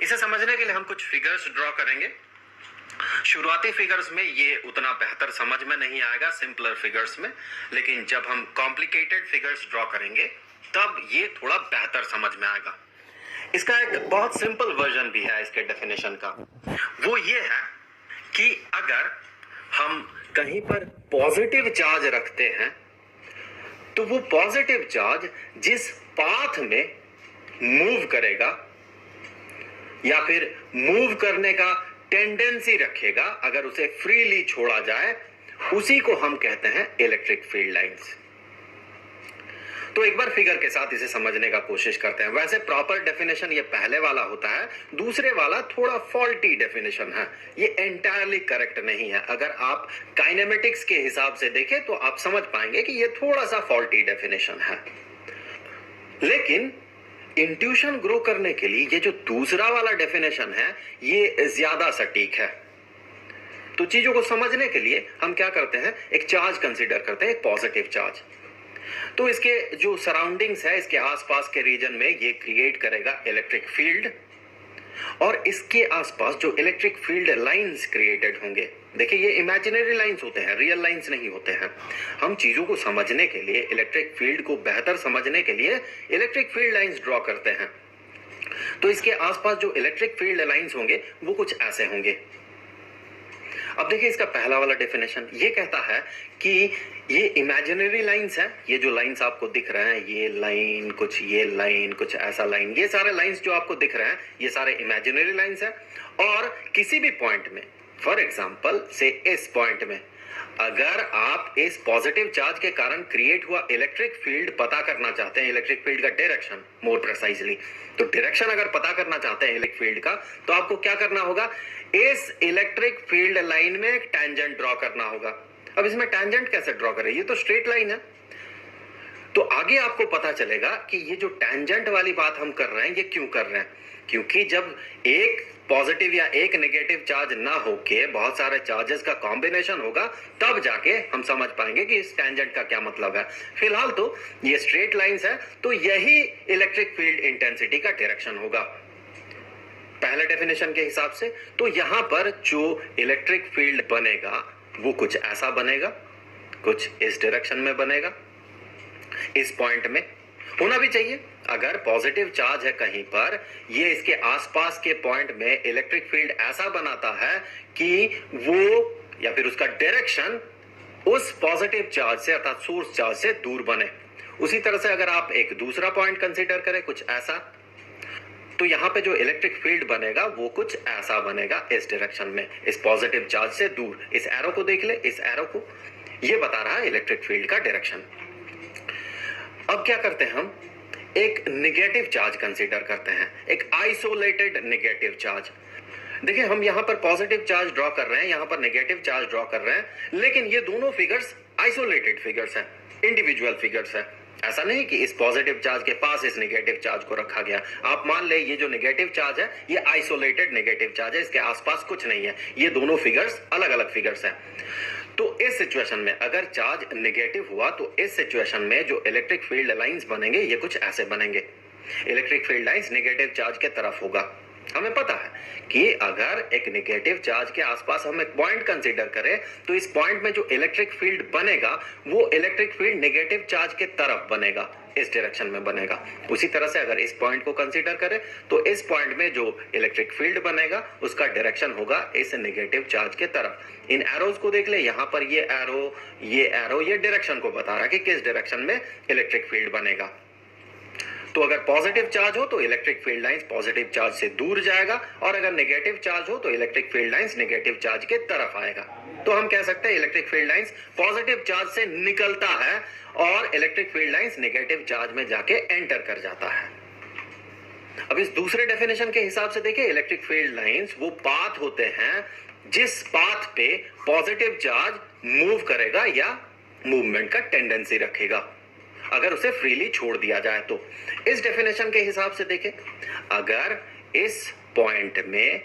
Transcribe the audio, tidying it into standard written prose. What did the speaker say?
इसे समझने के लिए हम कुछ फिगर्स ड्रॉ करेंगे। शुरुआती फिगर्स में ये उतना बेहतर समझ में नहीं आएगा, सिंपलर फिगर्स में, लेकिन जब हम कॉम्प्लिकेटेड फिगर्स ड्रॉ करेंगे तब ये थोड़ा बेहतर समझ में आएगा। इसका एक बहुत सिंपल वर्जन भी है इसके डेफिनेशन का। वो ये है कि अगर हम कहीं पर पॉजिटिव चार्ज रखते हैं तो वो पॉजिटिव चार्ज जिस पाथ में मूव करेगा या फिर मूव करने का टेंडेंसी रखेगा, अगर उसे फ्रीली छोड़ा जाए, उसी को हम कहते हैं इलेक्ट्रिक फील्ड लाइंस। तो एक बार फिगर के साथ इसे समझने का कोशिश करते हैं। वैसे प्रॉपर डेफिनेशन ये पहले वाला होता है, दूसरे वाला थोड़ा फॉल्टी डेफिनेशन है, ये एंटायरली करेक्ट नहीं है। अगर आप काइनेमेटिक्स के हिसाब से देखें तो आप समझ पाएंगे कि ये थोड़ा सा फॉल्टी डेफिनेशन है, लेकिन इंट्यूशन ग्रो करने के लिए ये जो दूसरा वाला डेफिनेशन है ये ज्यादा सटीक है। तो चीजों को समझने के लिए हम क्या करते हैं, एक चार्ज कंसीडर करते हैं, एक पॉजिटिव चार्ज। तो इसके जो सराउंडिंग्स है, इसके आसपास के रीजन में ये क्रिएट करेगा इलेक्ट्रिक फील्ड, और इसके आसपास जो इलेक्ट्रिक फील्ड लाइंस क्रिएटेड होंगे, देखिए ये इमेजिनरी लाइंस होते हैं, रियल लाइंस नहीं होते हैं। हम चीजों को समझने के लिए, इलेक्ट्रिक फील्ड को बेहतर समझने के लिए इलेक्ट्रिक फील्ड लाइंस ड्रॉ करते हैं। तो इसके आसपास जो इलेक्ट्रिक फील्ड लाइंस होंगे वो कुछ ऐसे होंगे। अब देखिए इसका पहला वाला डेफिनेशन ये कहता है कि ये इमेजिनरी लाइंस है, ये जो लाइंस आपको दिख रहे हैं, ये लाइन कुछ, ये लाइन कुछ, ऐसा लाइन, ये सारे लाइंस जो आपको दिख रहे हैं ये सारे इमेजिनरी लाइंस है। और किसी भी पॉइंट में, फॉर एग्जांपल से इस पॉइंट में, अगर आप इस पॉजिटिव चार्ज के कारण क्रिएट हुआ इलेक्ट्रिक फील्ड पता करना चाहते हैं, इलेक्ट्रिक फील्ड का डायरेक्शन मोर प्रिसाइजली, तो डायरेक्शन अगर पता करना चाहते हैं इलेक्ट्रिक फील्ड का, तो आपको क्या करना होगा, इस इलेक्ट्रिक फील्ड लाइन में एक टैंजेंट ड्रॉ करना होगा। अब इसमें टैंजेंट कैसे ड्रॉ करें, ये तो स्ट्रेट लाइन है। तो आगे आपको पता चलेगा कि ये जो टैंजेंट वाली बात हम कर रहे हैं ये क्यों कर रहे हैं, क्योंकि जब एक पॉजिटिव या एक नेगेटिव चार्ज ना होके बहुत सारे चार्जेस का कॉम्बिनेशन होगा, तब जाके हम समझ पाएंगे कि इस टैंजेंट का क्या मतलब है। फिलहाल तो ये स्ट्रेट लाइंस है, तो यही इलेक्ट्रिक फील्ड इंटेंसिटी का डायरेक्शन होगा पहले डेफिनेशन के हिसाब से। तो यहां पर जो इलेक्ट्रिक फील्ड बनेगा वो कुछ ऐसा बनेगा, कुछ इस डायरेक्शन में बनेगा, इस पॉइंट में होना भी चाहिए। अगर पॉजिटिव चार्ज है कहीं पर, ये इसके आसपास के पॉइंट में इलेक्ट्रिक फील्ड ऐसा बनाता है कि वो या फिर उसका डायरेक्शन उस पॉजिटिव चार्ज से अर्थात सोर्स चार्ज से दूर बने। उसी तरह से अगर आप एक दूसरा पॉइंट कंसीडर करें कुछ ऐसा, तो यहां पे जो इलेक्ट्रिक फील्ड बनेगा वो कुछ ऐसा बनेगा इस डायरेक्शन में, इस पॉजिटिव चार्ज से दूर। इस एरो को देख ले, इस एरो को, ये बता रहा है इलेक्ट्रिक फील्ड का डायरेक्शन। अब क्या करते हैं, हम एक नेगेटिव चार्ज कंसीडर करते हैं, एक आइसोलेटेड नेगेटिव चार्ज। देखिए हम यहां पर पॉजिटिव चार्ज ड्रॉ कर रहे हैं, यहां पर नेगेटिव चार्ज ड्रॉ कर रहे हैं, लेकिन ये दोनों फिगर्स आइसोलेटेड फिगर्स हैं, इंडिविजुअल फिगर्स हैं। ऐसा नहीं कि इस पॉजिटिव चार्ज के पास इस नेगेटिव चार्ज को रखा गया। आप मान ले ये जो नेगेटिव चार्ज है ये आइसोलेटेड नेगेटिव चार्ज है, इसके आसपास कुछ नहीं है, ये दोनों फिगर्स अलग अलग फिगर्स हैं। तो इस सिचुएशन में अगर चार्ज नेगेटिव हुआ तो इस सिचुएशन में जो इलेक्ट्रिक फील्ड लाइंस बनेंगे ये कुछ ऐसे बनेंगे। Electric field lines negative charge के तरफ होगा। हमें पता है कि अगर एक नेगेटिव चार्ज के आसपास हम एक पॉइंट कंसीडर करें तो इस पॉइंट में जो इलेक्ट्रिक फील्ड बनेगा वो इलेक्ट्रिक फील्ड नेगेटिव चार्ज के तरफ बनेगा, इस डायरेक्शन में बनेगा। उसी तरह से अगर इस पॉइंट को कंसीडर करें तो इस पॉइंट में जो इलेक्ट्रिक फील्ड बनेगा उसका डायरेक्शन होगा इस नेगेटिव चार्ज के तरफ। इन एरोज को देख ले, यहां पर ये एरो ये डायरेक्शन को बता रहा है कि किस डायरेक्शन में इलेक्ट्रिक फील्ड बनेगा। तो अगर पॉजिटिव चार्ज हो तो electric field lines positive charge से दूर जाएगा, और अगर नेगेटिव चार्ज हो तो electric field lines negative charge के तरफ आएगा। तो हम कह सकते हैं electric field lines positive charge से निकलता है और electric field lines negative charge में जाके एंटर कर जाता है। अब इस दूसरे डेफिनेशन के हिसाब से देखिए, इलेक्ट्रिक फील्ड लाइंस वो पाथ होते हैं जिस पाथ पे पॉजिटिव चार्ज मूव करेगा या मूवमेंट का टेंडेंसी रखेगा, अगर उसे फ्रीली छोड़ दिया जाए तो। इस डेफिनेशन के हिसाब से देखें, अगर इस पॉइंट में